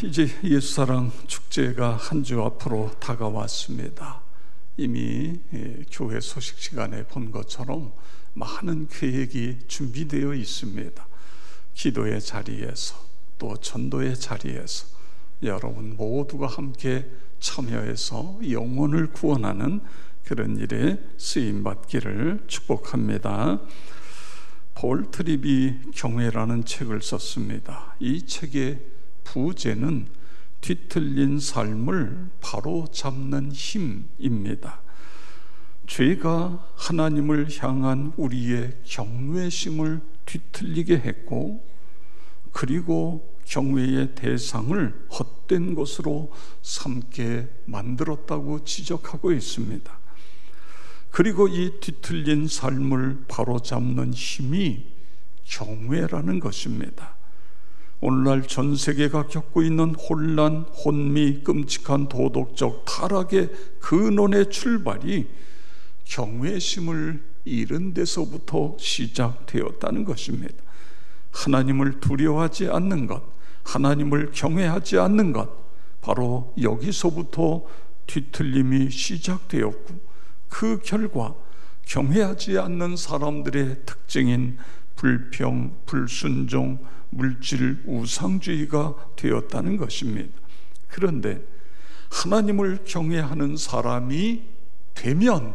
이제 예수사랑 축제가 한 주 앞으로 다가왔습니다. 이미 교회 소식 시간에 본 것처럼 많은 계획이 준비되어 있습니다. 기도의 자리에서 또 전도의 자리에서 여러분 모두가 함께 참여해서 영혼을 구원하는 그런 일에 쓰임받기를 축복합니다. 폴 트리비 경외라는 책을 썼습니다. 이 책의 부제는 뒤틀린 삶을 바로 잡는 힘입니다. 죄가 하나님을 향한 우리의 경외심을 뒤틀리게 했고, 그리고 경외의 대상을 헛된 것으로 삼게 만들었다고 지적하고 있습니다. 그리고 이 뒤틀린 삶을 바로잡는 힘이 경외라는 것입니다. 오늘날 전 세계가 겪고 있는 혼란, 혼미, 끔찍한 도덕적 타락의 근원의 출발이 경외심을 잃은 데서부터 시작되었다는 것입니다. 하나님을 두려워하지 않는 것, 하나님을 경외하지 않는 것, 바로 여기서부터 뒤틀림이 시작되었고, 그 결과 경외하지 않는 사람들의 특징인 불평, 불순종, 물질 우상주의가 되었다는 것입니다. 그런데 하나님을 경외하는 사람이 되면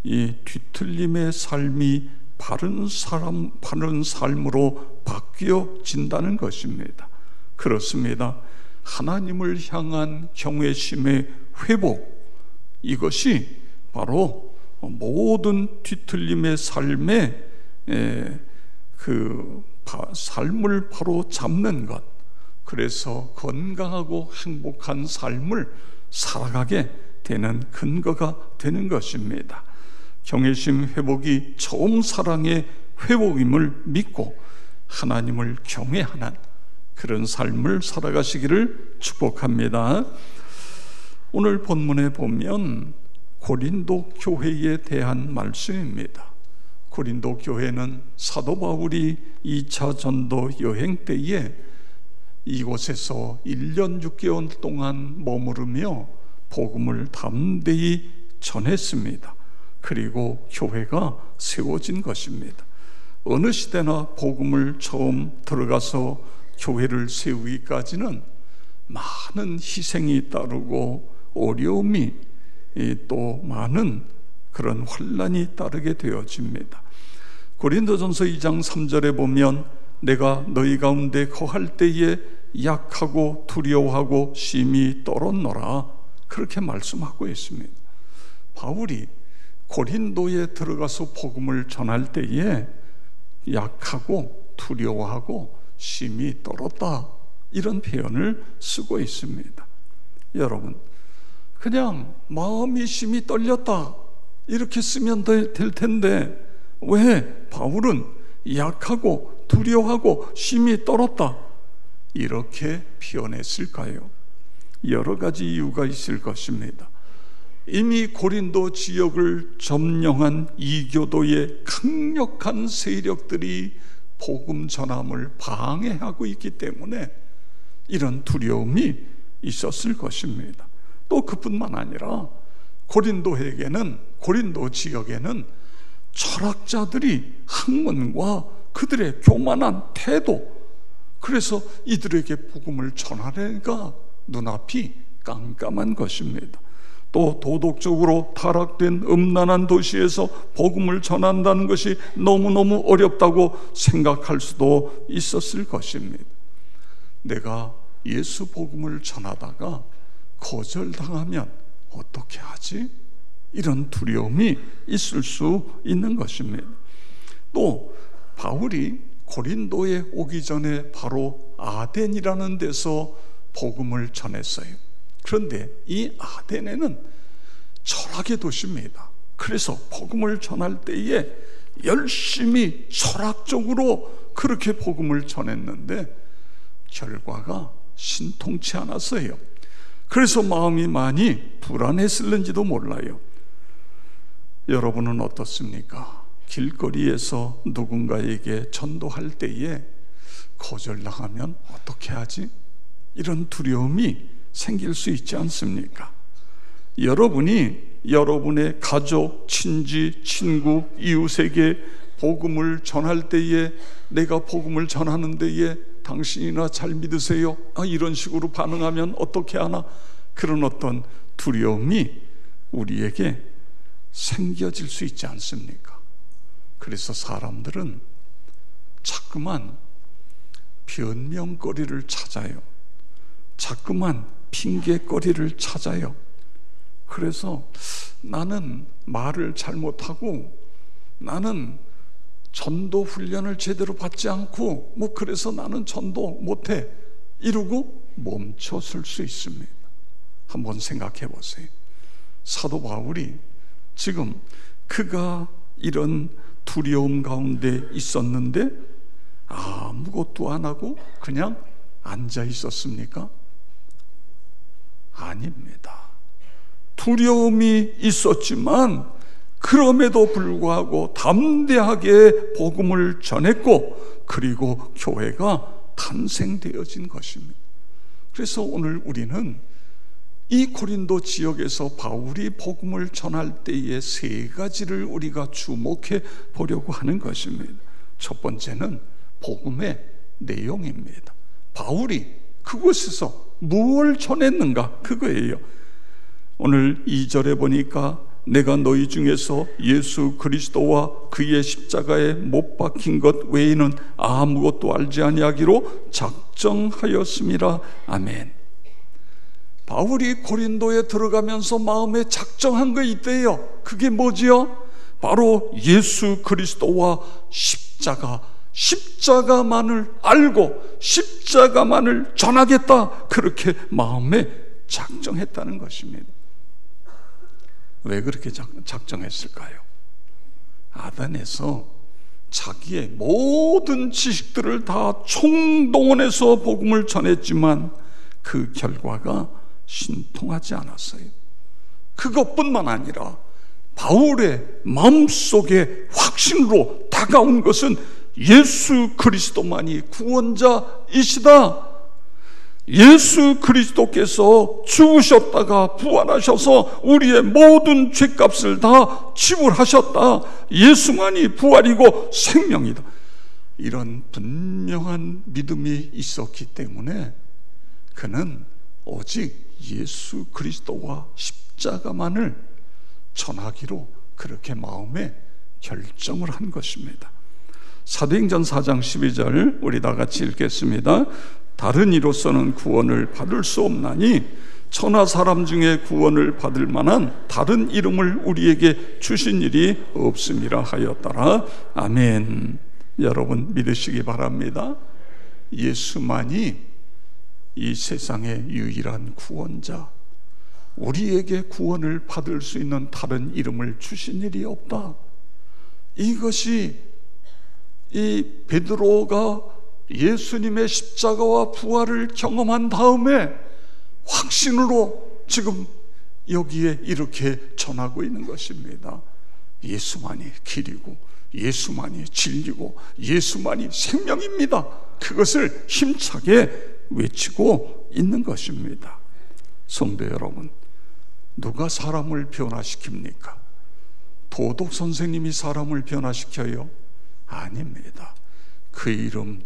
이 뒤틀림의 삶이 바른 삶으로 바뀌어진다는 것입니다. 그렇습니다. 하나님을 향한 경외심의 회복, 이것이 바로 모든 뒤틀림의 삶의 삶을 바로 잡는 것, 그래서 건강하고 행복한 삶을 살아가게 되는 근거가 되는 것입니다. 경외심 회복이 처음 사랑의 회복임을 믿고 하나님을 경외하는 그런 삶을 살아가시기를 축복합니다. 오늘 본문에 보면 고린도 교회에 대한 말씀입니다. 고린도 교회는 사도 바울이 2차 전도 여행 때에 이곳에서 1년 6개월 동안 머무르며 복음을 담대히 전했습니다. 그리고 교회가 세워진 것입니다. 어느 시대나 복음을 처음 들어가서 교회를 세우기까지는 많은 희생이 따르고 어려움이 또 많은 그런 환난이 따르게 되어집니다. 고린도전서 2장 3절에 보면 내가 너희 가운데 거할 때에 약하고 두려워하고 심히 떨었노라, 그렇게 말씀하고 있습니다. 바울이 고린도에 들어가서 복음을 전할 때에 약하고 두려워하고 심히 떨었다, 이런 표현을 쓰고 있습니다. 여러분, 그냥 마음이 심히 떨렸다 이렇게 쓰면 될 텐데 왜 바울은 약하고 두려워하고 심히 떨었다 이렇게 표현했을까요? 여러 가지 이유가 있을 것입니다. 이미 고린도 지역을 점령한 이교도의 강력한 세력들이 복음 전함을 방해하고 있기 때문에 이런 두려움이 있었을 것입니다. 또 그뿐만 아니라 고린도 지역에는 철학자들이 학문과 그들의 교만한 태도, 그래서 이들에게 복음을 전하려니까 눈앞이 깜깜한 것입니다. 또 도덕적으로 타락된 음란한 도시에서 복음을 전한다는 것이 너무너무 어렵다고 생각할 수도 있었을 것입니다. 내가 예수 복음을 전하다가 거절당하면 어떻게 하지? 이런 두려움이 있을 수 있는 것입니다. 또 바울이 고린도에 오기 전에 바로 아덴이라는 데서 복음을 전했어요. 그런데 이 아덴에는 철학의 도시입니다. 그래서 복음을 전할 때에 열심히 철학적으로 그렇게 복음을 전했는데 결과가 신통치 않았어요. 그래서 마음이 많이 불안했을는지도 몰라요. 여러분은 어떻습니까? 길거리에서 누군가에게 전도할 때에 거절당하면 어떻게 하지? 이런 두려움이 생길 수 있지 않습니까? 여러분이 여러분의 가족, 친지, 친구, 이웃에게 복음을 전할 때에, 내가 복음을 전하는 데에 당신이나 잘 믿으세요? 이런 식으로 반응하면 어떻게 하나? 그런 어떤 두려움이 우리에게 생겨질 수 있지 않습니까? 그래서 사람들은 자꾸만 변명거리를 찾아요. 자꾸만 핑계거리를 찾아요. 그래서 나는 말을 잘못하고, 나는 전도 훈련을 제대로 받지 않고, 그래서 나는 전도 못해, 이러고 멈춰설 수 있습니다. 한번 생각해 보세요. 사도 바울이 지금 그가 이런 두려움 가운데 있었는데 아무것도 안 하고 그냥 앉아 있었습니까? 아닙니다. 두려움이 있었지만 그럼에도 불구하고 담대하게 복음을 전했고, 그리고 교회가 탄생되어진 것입니다. 그래서 오늘 우리는 이 고린도 지역에서 바울이 복음을 전할 때의 세 가지를 우리가 주목해 보려고 하는 것입니다. 첫 번째는 복음의 내용입니다. 바울이 그곳에서 무엇을 전했는가, 그거예요. 오늘 2절에 보니까 내가 너희 중에서 예수 그리스도와 그의 십자가에 못 박힌 것 외에는 아무것도 알지 아니하기로 작정하였음이라. 아멘. 바울이 고린도에 들어가면서 마음에 작정한 거 있대요. 그게 뭐지요? 바로 예수 그리스도와 십자가만을 알고 십자가만을 전하겠다, 그렇게 마음에 작정했다는 것입니다. 왜 그렇게 작정했을까요? 아덴에서 자기의 모든 지식들을 다 총동원해서 복음을 전했지만 그 결과가 신통하지 않았어요. 그것뿐만 아니라 바울의 마음속에 확신으로 다가온 것은 예수 그리스도만이 구원자이시다, 예수 그리스도께서 죽으셨다가 부활하셔서 우리의 모든 죄값을 다 지불하셨다, 예수만이 부활이고 생명이다, 이런 분명한 믿음이 있었기 때문에 그는 오직 예수 그리스도와 십자가만을 전하기로 그렇게 마음에 결정을 한 것입니다. 사도행전 4장 12절 우리 다 같이 읽겠습니다. 다른 이로서는 구원을 받을 수 없나니 천하 사람 중에 구원을 받을 만한 다른 이름을 우리에게 주신 일이 없음이라 하였더라. 아멘. 여러분 믿으시기 바랍니다. 예수만이 이 세상의 유일한 구원자, 우리에게 구원을 받을 수 있는 다른 이름을 주신 일이 없다. 이것이 이 베드로가 예수님의 십자가와 부활을 경험한 다음에 확신으로 지금 여기에 이렇게 전하고 있는 것입니다. 예수만이 길이고 예수만이 진리고 예수만이 생명입니다. 그것을 힘차게 외치고 있는 것입니다. 성도 여러분, 누가 사람을 변화시킵니까? 도덕 선생님이 사람을 변화시켜요? 아닙니다. 그 이름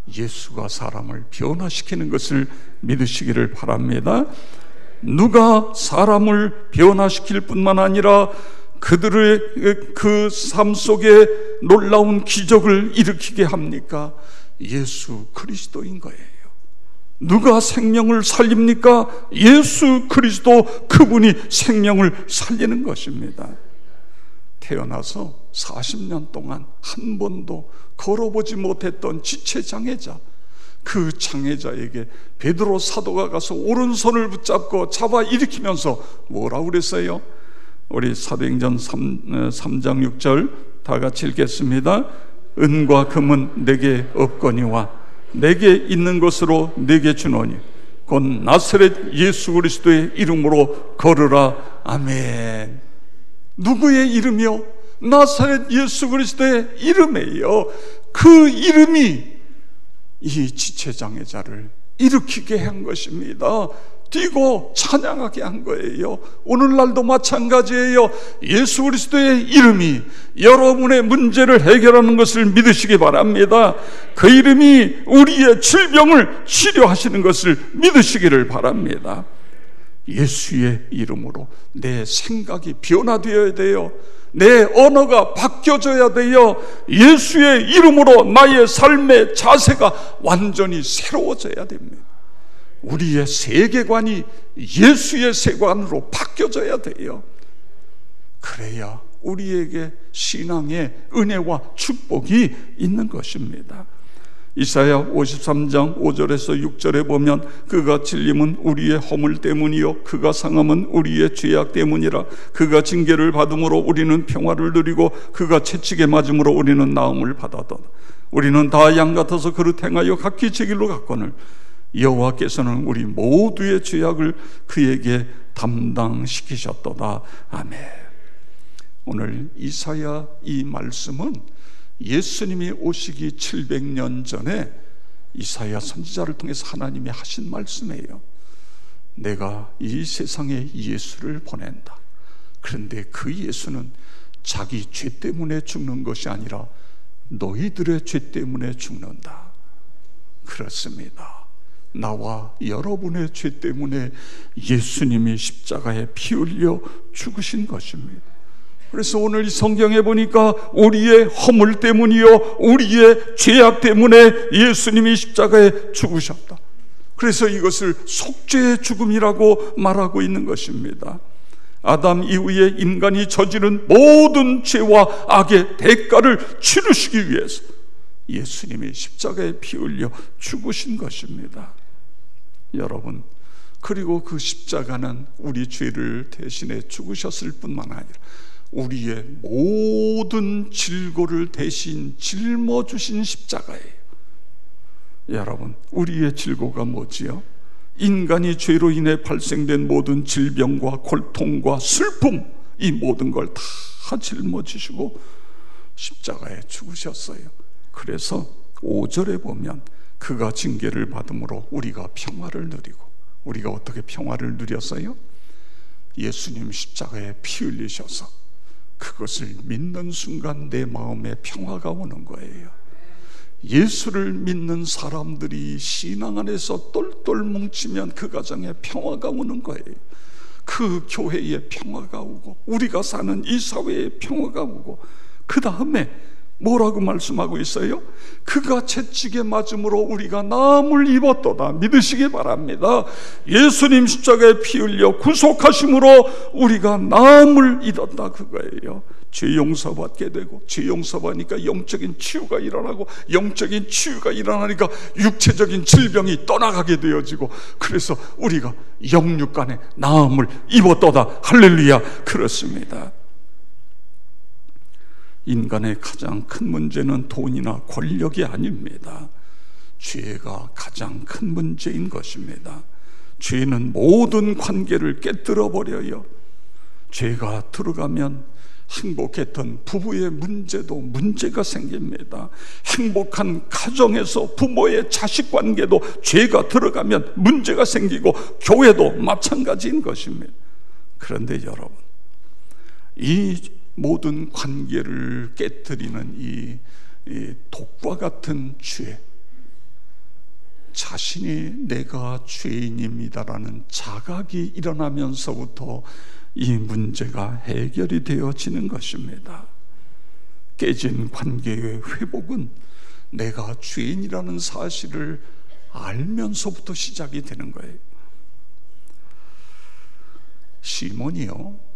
예수가 사람을 변화시키는 것을 믿으시기를 바랍니다. 누가 사람을 변화시킬 뿐만 아니라 그들의 그 삶 속에 놀라운 기적을 일으키게 합니까? 예수 그리스도인 거예요. 누가 생명을 살립니까? 예수 그리스도, 그분이 생명을 살리는 것입니다. 태어나서 40년 동안 한 번도 걸어보지 못했던 지체장애자, 그 장애자에게 베드로 사도가 가서 오른손을 붙잡고 잡아 일으키면서 뭐라고 그랬어요? 우리 사도행전 3장 6절 다 같이 읽겠습니다. 은과 금은 내게 없거니와 내게 있는 것으로 내게 주노니 곧 나사렛 예수 그리스도의 이름으로 걸으라. 아멘. 누구의 이름이요? 나사렛 예수 그리스도의 이름이에요. 그 이름이 이 지체장애자를 일으키게 한 것입니다. 뛰고 찬양하게 한 거예요. 오늘날도 마찬가지예요. 예수 그리스도의 이름이 여러분의 문제를 해결하는 것을 믿으시기 바랍니다. 그 이름이 우리의 질병을 치료하시는 것을 믿으시기를 바랍니다. 예수의 이름으로 내 생각이 변화되어야 돼요. 내 언어가 바뀌어져야 돼요. 예수의 이름으로 나의 삶의 자세가 완전히 새로워져야 됩니다. 우리의 세계관이 예수의 세계관으로 바뀌어져야 돼요. 그래야 우리에게 신앙의 은혜와 축복이 있는 것입니다. 이사야 53장 5절에서 6절에 보면 그가 찔림은 우리의 허물 때문이요 그가 상함은 우리의 죄악 때문이라. 그가 징계를 받음으로 우리는 평화를 누리고 그가 채찍에 맞음으로 우리는 나음을 받았도다. 우리는 다 양 같아서 그릇 행하여 각기 제 길로 갔거늘 여호와께서는 우리 모두의 죄악을 그에게 담당시키셨도다. 아멘. 오늘 이사야 이 말씀은 예수님이 오시기 700년 전에 이사야 선지자를 통해서 하나님이 하신 말씀이에요. 내가 이 세상에 예수를 보낸다. 그런데 그 예수는 자기 죄 때문에 죽는 것이 아니라 너희들의 죄 때문에 죽는다. 그렇습니다. 나와 여러분의 죄 때문에 예수님이 십자가에 피 흘려 죽으신 것입니다. 그래서 오늘 이 성경에 보니까 우리의 허물 때문이요 우리의 죄악 때문에 예수님이 십자가에 죽으셨다. 그래서 이것을 속죄의 죽음이라고 말하고 있는 것입니다. 아담 이후에 인간이 저지른 모든 죄와 악의 대가를 치르시기 위해서 예수님이 십자가에 피 흘려 죽으신 것입니다. 여러분, 그리고 그 십자가는 우리 죄를 대신해 죽으셨을 뿐만 아니라 우리의 모든 질고를 대신 짊어주신 십자가예요. 여러분, 우리의 질고가 뭐지요? 인간이 죄로 인해 발생된 모든 질병과 고통과 슬픔, 이 모든 걸 다 짊어지시고 십자가에 죽으셨어요. 그래서 5절에 보면 그가 징계를 받음으로 우리가 평화를 누리고, 우리가 어떻게 평화를 누렸어요? 예수님 십자가에 피 흘리셔서 그것을 믿는 순간 내 마음에 평화가 오는 거예요. 예수를 믿는 사람들이 신앙 안에서 똘똘 뭉치면 그 가정에 평화가 오는 거예요. 그 교회에 평화가 오고 우리가 사는 이 사회에 평화가 오고, 그 다음에 뭐라고 말씀하고 있어요? 그가 채찍에 맞음으로 우리가 나음을 입었도다. 믿으시기 바랍니다. 예수님 십자가에 피 흘려 구속하심으로 우리가 나음을 입었다, 그거예요. 죄 용서받게 되고, 죄 용서받으니까 영적인 치유가 일어나고, 영적인 치유가 일어나니까 육체적인 질병이 떠나가게 되어지고, 그래서 우리가 영육간에 나음을 입었도다. 할렐루야. 그렇습니다. 인간의 가장 큰 문제는 돈이나 권력이 아닙니다. 죄가 가장 큰 문제인 것입니다. 죄는 모든 관계를 깨뜨려 버려요. 죄가 들어가면 행복했던 부부의 문제도 문제가 생깁니다. 행복한 가정에서 부모의 자식 관계도 죄가 들어가면 문제가 생기고, 교회도 마찬가지인 것입니다. 그런데 여러분, 이 모든 관계를 깨뜨리는 이 독과 같은 죄, 자신이 내가 죄인입니다라는 자각이 일어나면서부터 이 문제가 해결이 되어지는 것입니다. 깨진 관계의 회복은 내가 죄인이라는 사실을 알면서부터 시작이 되는 거예요. 시몬이요,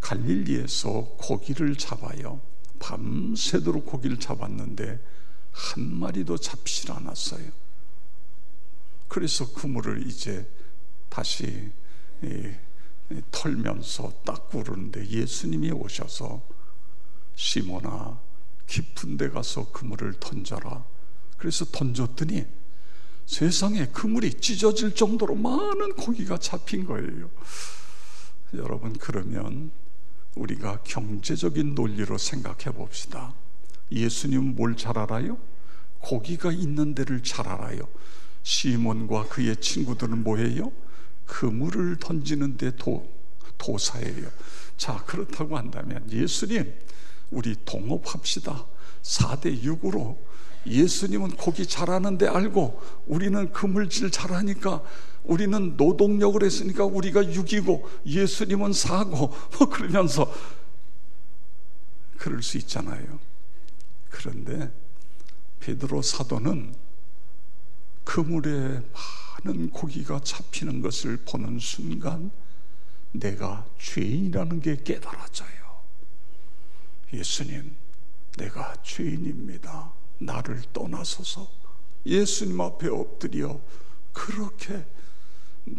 갈릴리에서 고기를 잡아요. 밤새도록 고기를 잡았는데 한 마리도 잡히질 않았어요. 그래서 그물을 이제 다시 털면서 닦고 그러는데 예수님이 오셔서 시몬아, 깊은 데 가서 그물을 던져라. 그래서 던졌더니 세상에 그물이 찢어질 정도로 많은 고기가 잡힌 거예요. 여러분, 그러면 우리가 경제적인 논리로 생각해 봅시다. 예수님은 뭘 잘 알아요? 고기가 있는 데를 잘 알아요. 시몬과 그의 친구들은 뭐예요? 그물을 던지는데 도사예요. 자, 그렇다고 한다면 예수님, 우리 동업합시다. 4대 6으로. 예수님은 고기 잘하는데 알고 우리는 그물질 잘하니까 우리는 노동력을 했으니까 우리가 6이고 예수님은 4고 그러면서 그럴 수 있잖아요. 그런데 베드로 사도는 그물에 많은 고기가 잡히는 것을 보는 순간 내가 죄인이라는 게 깨달아져요. 예수님, 내가 죄인입니다. 나를 떠나소서. 예수님 앞에 엎드려 그렇게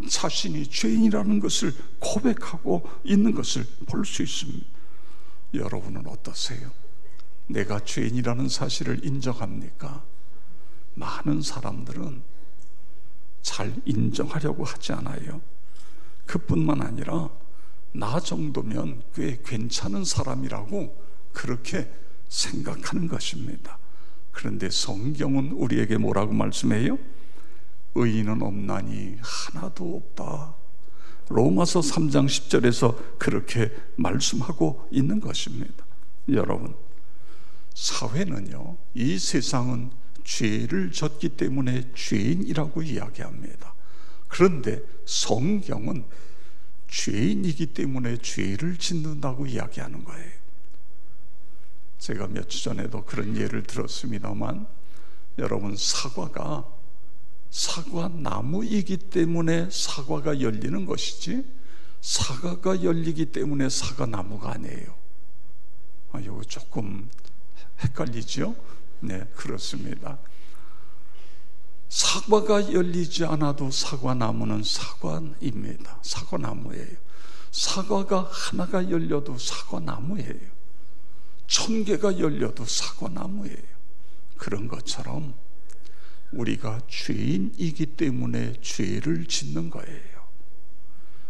자신이 죄인이라는 것을 고백하고 있는 것을 볼 수 있습니다. 여러분은 어떠세요? 내가 죄인이라는 사실을 인정합니까? 많은 사람들은 잘 인정하려고 하지 않아요. 그뿐만 아니라 나 정도면 꽤 괜찮은 사람이라고 그렇게 생각하는 것입니다. 그런데 성경은 우리에게 뭐라고 말씀해요? 의인은 없나니 하나도 없다. 로마서 3장 10절에서 그렇게 말씀하고 있는 것입니다. 여러분, 사회는요, 이 세상은 죄를 졌기 때문에 죄인이라고 이야기합니다. 그런데 성경은 죄인이기 때문에 죄를 짓는다고 이야기하는 거예요. 제가 며칠 전에도 그런 예를 들었습니다만, 여러분, 사과가 사과나무이기 때문에 사과가 열리는 것이지 사과가 열리기 때문에 사과나무가 아니에요. 이거 조금 헷갈리죠? 네, 그렇습니다. 사과가 열리지 않아도 사과나무는 사과입니다. 사과나무예요. 사과가 하나가 열려도 사과나무예요. 1000개가 열려도 사과나무예요. 그런 것처럼 우리가 죄인이기 때문에 죄를 짓는 거예요.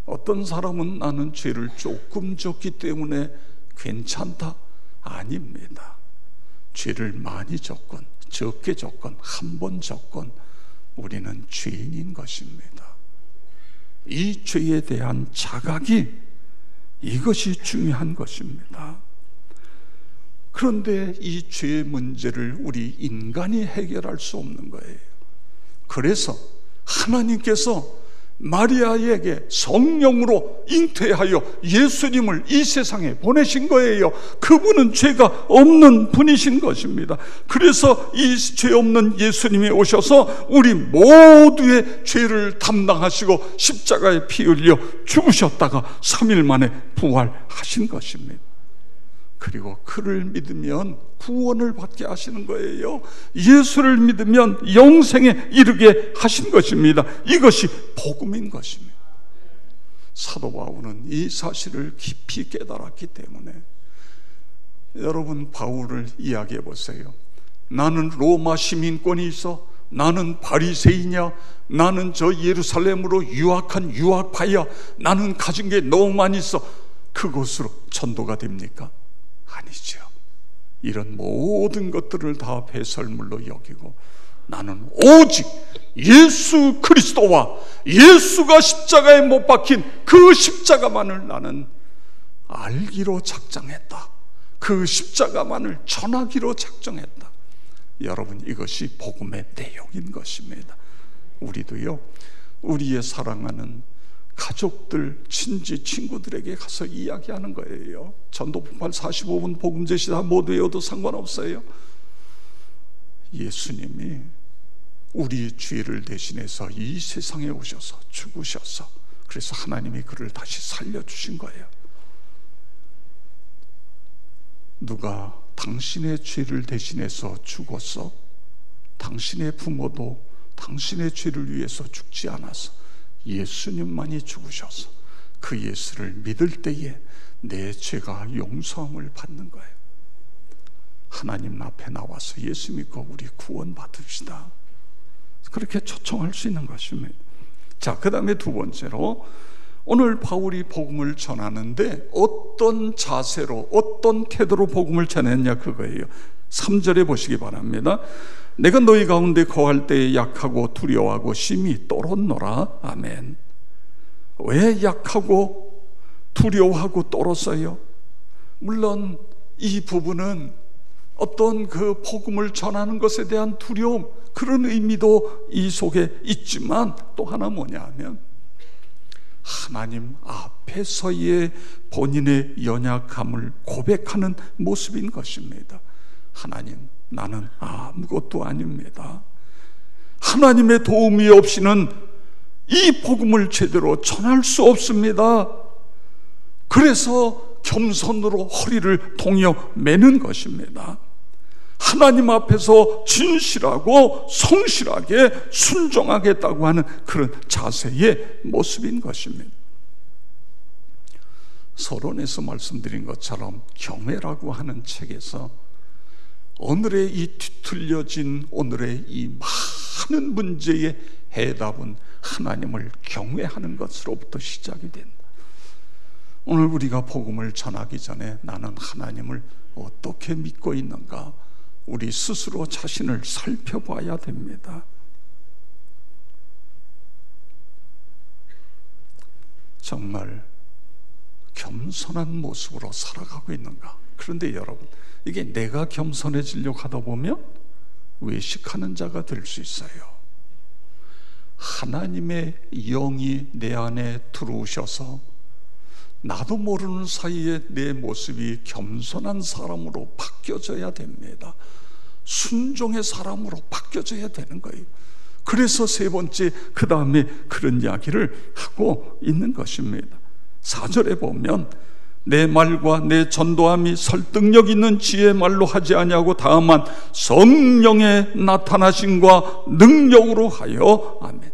어떤 사람은 나는 죄를 조금 졌기 때문에 괜찮다? 아닙니다. 죄를 많이 졌건 적게 졌건 한 번 졌건 우리는 죄인인 것입니다. 이 죄에 대한 자각이, 이것이 중요한 것입니다. 그런데 이 죄의 문제를 우리 인간이 해결할 수 없는 거예요. 그래서 하나님께서 마리아에게 성령으로 잉태하여 예수님을 이 세상에 보내신 거예요. 그분은 죄가 없는 분이신 것입니다. 그래서 이 죄 없는 예수님이 오셔서 우리 모두의 죄를 담당하시고 십자가에 피 흘려 죽으셨다가 3일 만에 부활하신 것입니다. 그리고 그를 믿으면 구원을 받게 하시는 거예요. 예수를 믿으면 영생에 이르게 하신 것입니다. 이것이 복음인 것입니다. 사도 바울은 이 사실을 깊이 깨달았기 때문에, 여러분, 바울을 이야기해 보세요. 나는 로마 시민권이 있어? 나는 바리새인이야? 나는 저 예루살렘으로 유학한 유학파야? 나는 가진 게 너무 많이 있어? 그것으로 전도가 됩니까? 아니죠. 이런 모든 것들을 다 배설물로 여기고 나는 오직 예수 그리스도와 예수가 십자가에 못 박힌 그 십자가만을 나는 알기로 작정했다. 그 십자가만을 전하기로 작정했다. 여러분, 이것이 복음의 내용인 것입니다. 우리도요, 우리의 사랑하는 가족들, 친지, 친구들에게 가서 이야기하는 거예요. 전도폭발 45분 복음제시 다 모두 외워도 상관없어요. 예수님이 우리 죄를 대신해서 이 세상에 오셔서 죽으셔서, 그래서 하나님이 그를 다시 살려주신 거예요. 누가 당신의 죄를 대신해서 죽었어? 당신의 부모도 당신의 죄를 위해서 죽지 않았어. 예수님만이 죽으셔서 그 예수를 믿을 때에 내 죄가 용서함을 받는 거예요. 하나님 앞에 나와서 예수 믿고 우리 구원 받읍시다. 그렇게 초청할 수 있는 것입니다. 자, 그 다음에 두 번째로, 오늘 바울이 복음을 전하는데 어떤 자세로, 어떤 태도로 복음을 전했냐, 그거예요. 3절에 보시기 바랍니다. 내가 너희 가운데 거할 때에 약하고 두려워하고 심히 떨었노라. 아멘. 왜 약하고 두려워하고 떨었어요? 물론 이 부분은 어떤 그 복음을 전하는 것에 대한 두려움, 그런 의미도 이 속에 있지만 또 하나 뭐냐 하면 하나님 앞에서의 본인의 연약함을 고백하는 모습인 것입니다. 하나님, 나는 아무것도 아닙니다. 하나님의 도움이 없이는 이 복음을 제대로 전할 수 없습니다. 그래서 겸손으로 허리를 동여 매는 것입니다. 하나님 앞에서 진실하고 성실하게 순종하겠다고 하는 그런 자세의 모습인 것입니다. 서론에서 말씀드린 것처럼 경외라고 하는 책에서 오늘의 이 뒤틀려진 오늘의 이 많은 문제의 해답은 하나님을 경외하는 것으로부터 시작이 된다. 오늘 우리가 복음을 전하기 전에 나는 하나님을 어떻게 믿고 있는가, 우리 스스로 자신을 살펴봐야 됩니다. 정말 겸손한 모습으로 살아가고 있는가? 그런데 여러분, 이게 내가 겸손해지려고 하다 보면 외식하는 자가 될 수 있어요. 하나님의 영이 내 안에 들어오셔서 나도 모르는 사이에 내 모습이 겸손한 사람으로 바뀌어져야 됩니다. 순종의 사람으로 바뀌어져야 되는 거예요. 그래서 세 번째, 그 다음에 그런 이야기를 하고 있는 것입니다. 4절에 보면 내 말과 내 전도함이 설득력 있는 지혜의 말로 하지 아니하고 다만 성령의 나타나심과 능력으로 하여. 아멘.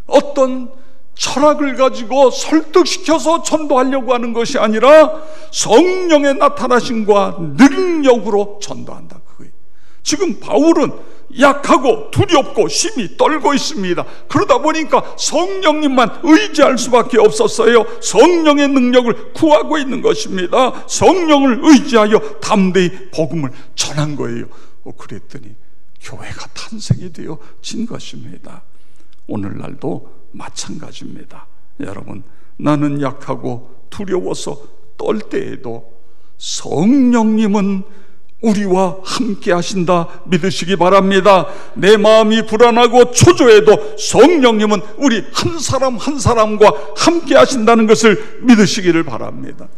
어떤 철학을 가지고 설득시켜서 전도하려고 하는 것이 아니라 성령의 나타나심과 능력으로 전도한다, 그거예요. 지금 바울은 약하고 두렵고 심히 떨고 있습니다. 그러다 보니까 성령님만 의지할 수밖에 없었어요. 성령의 능력을 구하고 있는 것입니다. 성령을 의지하여 담대히 복음을 전한 거예요. 그랬더니 교회가 탄생이 되어진 것입니다. 오늘날도 마찬가지입니다. 여러분, 나는 약하고 두려워서 떨 때에도 성령님은 우리와 함께 하신다 믿으시기 바랍니다. 내 마음이 불안하고 초조해도 성령님은 우리 한 사람 한 사람과 함께 하신다는 것을 믿으시기를 바랍니다.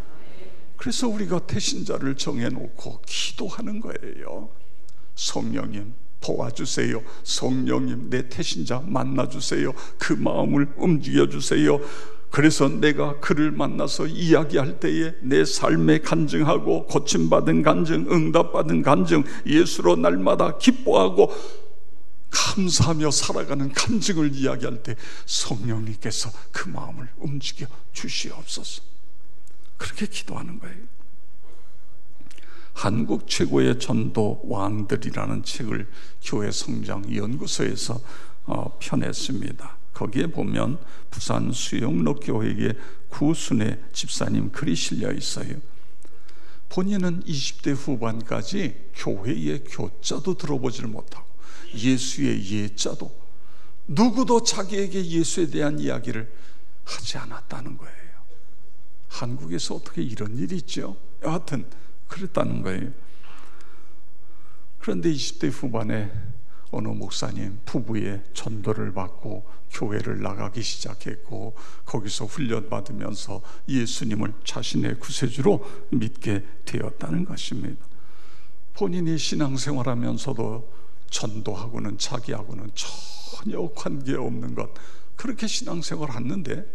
그래서 우리가 태신자를 정해놓고 기도하는 거예요. 성령님 도와주세요. 성령님 내 태신자 만나주세요. 그 마음을 움직여주세요. 그래서 내가 그를 만나서 이야기할 때에 내 삶에 간증하고 고침받은 간증, 응답받은 간증, 예수로 날마다 기뻐하고 감사하며 살아가는 간증을 이야기할 때 성령님께서 그 마음을 움직여 주시옵소서. 그렇게 기도하는 거예요. 한국 최고의 전도 왕들이라는 책을 교회 성장 연구소에서 펴냈습니다. 거기에 보면 부산 수영로 교회의 구순의 집사님 글이 실려 있어요. 본인은 20대 후반까지 교회의 교자도 들어보지를 못하고 예수의 예자도, 누구도 자기에게 예수에 대한 이야기를 하지 않았다는 거예요. 한국에서 어떻게 이런 일이 있죠? 여하튼 그랬다는 거예요. 그런데 20대 후반에 어느 목사님 부부의 전도를 받고 교회를 나가기 시작했고, 거기서 훈련받으면서 예수님을 자신의 구세주로 믿게 되었다는 것입니다. 본인이 신앙생활하면서도 전도하고는 자기하고는 전혀 관계없는 것, 그렇게 신앙생활을 했는데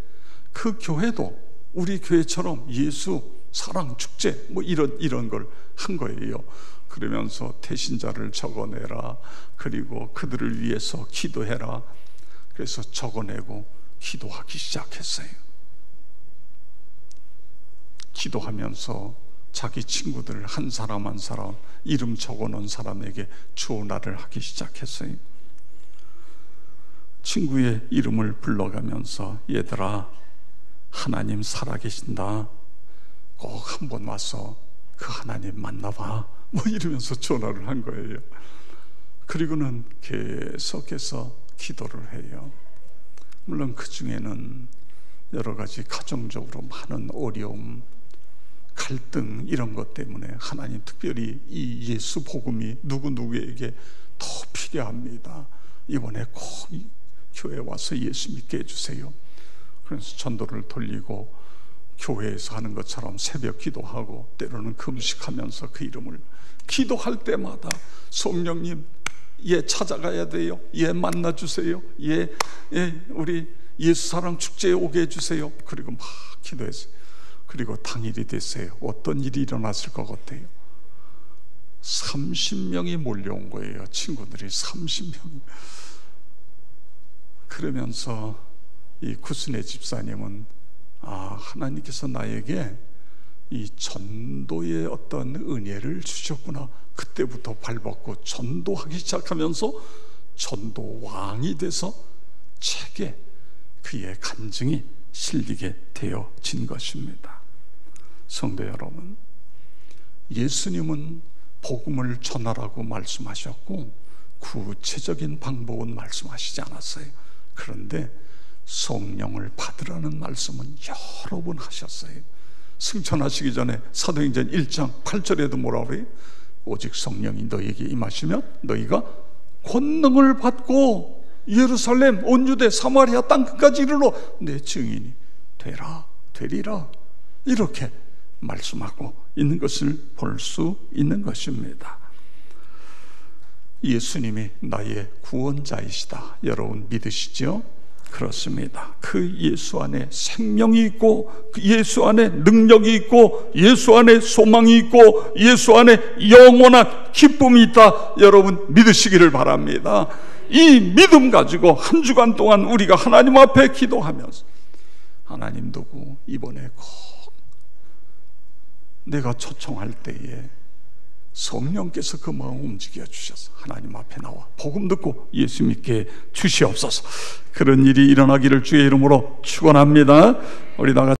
그 교회도 우리 교회처럼 예수 사랑 축제 뭐 이런 걸 한 거예요. 그러면서 태신자를 적어내라, 그리고 그들을 위해서 기도해라. 그래서 적어내고 기도하기 시작했어요. 기도하면서 자기 친구들 한 사람 한 사람 이름 적어놓은 사람에게 전화를 하기 시작했어요. 친구의 이름을 불러가면서 얘들아, 하나님 살아계신다. 꼭 한번 와서 그 하나님 만나봐. 뭐 이러면서 전화를 한 거예요. 그리고는 계속해서 기도를 해요. 물론 그 중에는 여러 가지 가정적으로 많은 어려움, 갈등 이런 것 때문에 하나님 특별히 이 예수 복음이 누구에게 더 필요합니다. 이번에 꼭 교회에 와서 예수 믿게 해주세요. 그래서 전도를 돌리고 교회에서 하는 것처럼 새벽 기도하고 때로는 금식하면서 그 이름을 기도할 때마다 성령님 얘 찾아가야 돼요. 얘 만나주세요. 얘 우리 예수사랑 축제에 오게 해주세요. 그리고 막 기도했어요. 그리고 당일이 됐어요. 어떤 일이 일어났을 것 같아요? 30명이 몰려온 거예요. 친구들이 30명이. 그러면서 이 구순의 집사님은 하나님께서 나에게 이 전도의 어떤 은혜를 주셨구나. 그때부터 발벗고 전도하기 시작하면서 전도 왕이 돼서 책에 그의 간증이 실리게 되어진 것입니다. 성도 여러분, 예수님은 복음을 전하라고 말씀하셨고 구체적인 방법은 말씀하시지 않았어요. 그런데 성령을 받으라는 말씀은 여러 번 하셨어요. 승천하시기 전에 사도행전 1장 8절에도 뭐라고 그래요? 오직 성령이 너희에게 임하시면 너희가 권능을 받고 예루살렘 온 유대 사마리아 땅끝까지 이르러 내 증인이 되리라 이렇게 말씀하고 있는 것을 볼 수 있는 것입니다. 예수님이 나의 구원자이시다. 여러분 믿으시죠? 그렇습니다. 그 예수 안에 생명이 있고 그 예수 안에 능력이 있고 예수 안에 소망이 있고 예수 안에 영원한 기쁨이 있다. 여러분 믿으시기를 바랍니다. 이 믿음 가지고 한 주간 동안 우리가 하나님 앞에 기도하면서 하나님 누구 이번에 꼭 내가 초청할 때에 성령께서 그 마음 움직여 주셔서 하나님 앞에 나와 복음 듣고 예수 믿게 주시옵소서. 그런 일이 일어나기를 주의 이름으로 축원합니다. 우리 다 같이